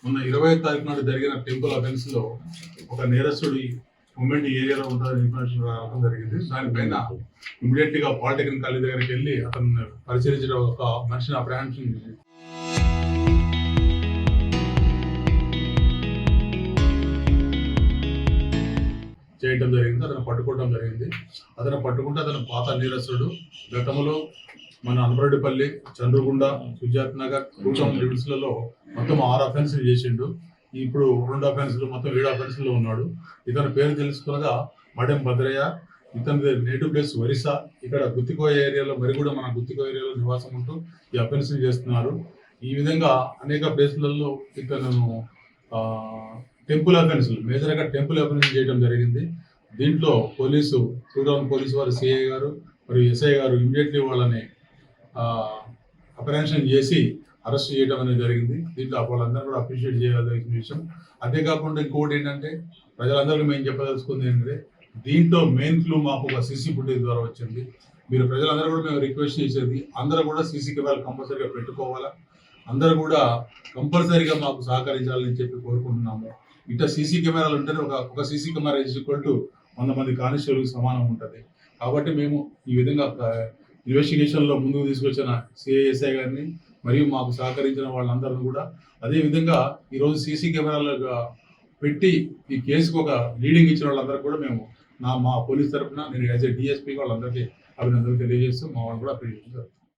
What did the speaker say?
మొన్న 20వ తారీఖు నాడు జరిగిన టెంపుల్ అఫెన్స్ లో ఒక నేరస్తుడి మూమెంట్ ఏరియాలో ఉంటుందని ఇన్ఫర్మేషన్ రావడం జరిగింది. దానిపైన ఇమీడియట్ గా పాలిటెక్నిక్ కాలేజ్ దగ్గరికి వెళ్ళి అతను పరిశీలించడం ఒక మనిషిని అప్రహెన్షన్ చేయడం జరిగింది. అతను పట్టుకోవడం జరిగింది. అతను పట్టుకుంటే అతను పాత నేరస్తుడు. గతంలో మన అనపరెడ్డిపల్లి, చంద్రగుండ, సుజాత్ నగర్, కూటం లిమిట్స్లలో మొత్తం 6 అఫెన్స్లు చేసిండు. ఇప్పుడు 2 అఫెన్స్లు, మొత్తం 7 అఫెన్స్లో ఉన్నాడు. ఇతని పేరు తెలుసుకునగా మడెం భద్రయ్య. ఇతని నేటివ్ ప్లేస్ ఒరిస్సా. ఇక్కడ గుత్తికోయ ఏరియాలో కూడా మన గుత్తికోయ ఏరియాలో నివాసం ఉంటూ ఈ అఫెన్స్లు చేస్తున్నారు. ఈ విధంగా అనేక ప్లేస్లలో ఇతను టెంపుల్ అఫెన్స్లు, మేజర్గా టెంపుల్ అఫెన్స్ చేయడం జరిగింది. దీంట్లో పోలీసు వారు సిఐ గారు మరియు ఎస్ఐ గారు ఇమీడియట్లీ వాళ్ళని అప్రహెన్షన్ చేసి అరెస్ట్ చేయడం అనేది జరిగింది. దీంట్లో వాళ్ళందరూ కూడా అప్రిషియేట్ చేయాల్సిన విషయం. అంతేకాకుండా ఇంకోటి ఏంటంటే ప్రజలందరికీ మేము చెప్పదలుచుకుంది ఏంటంటే దీంట్లో మెయిన్ క్లూ మాకు ఒక సీసీ ఫుటేజ్ ద్వారా వచ్చింది. మీరు ప్రజలందరూ కూడా మేము రిక్వెస్ట్ చేసేది అందరూ కూడా సీసీ కెమెరాలు కంపల్సరీగా పెట్టుకోవాలా, అందరూ కూడా కంపల్సరీగా మాకు సహకరించాలని చెప్పి కోరుకుంటున్నాము. ఇట్లా సీసీ కెమెరాలు ఉంటేనే ఒక సీసీ కెమెరా ఈక్వల్ 100 మంది కానిస్టేబుల్కి సమానం ఉంటుంది. కాబట్టి మేము ఈ విధంగా ఇన్వెస్టిగేషన్లో ముందుకు తీసుకొచ్చిన సిఐఎస్ఐ గారిని మరియు మాకు సహకరించిన వాళ్ళందరూ కూడా అదేవిధంగా ఈరోజు సీసీ కెమెరాలుగా పెట్టి ఈ కేసుకు ఒక లీడింగ్ ఇచ్చిన వాళ్ళందరూ కూడా మేము మా పోలీస్ తరఫున నేను యాజ్ ఏ డిఎస్పీ వాళ్ళందరికీ అభినందనలు తెలియజేస్తూ మా వాళ్ళు కూడా అప్రిషియేట్ చేస్తాను.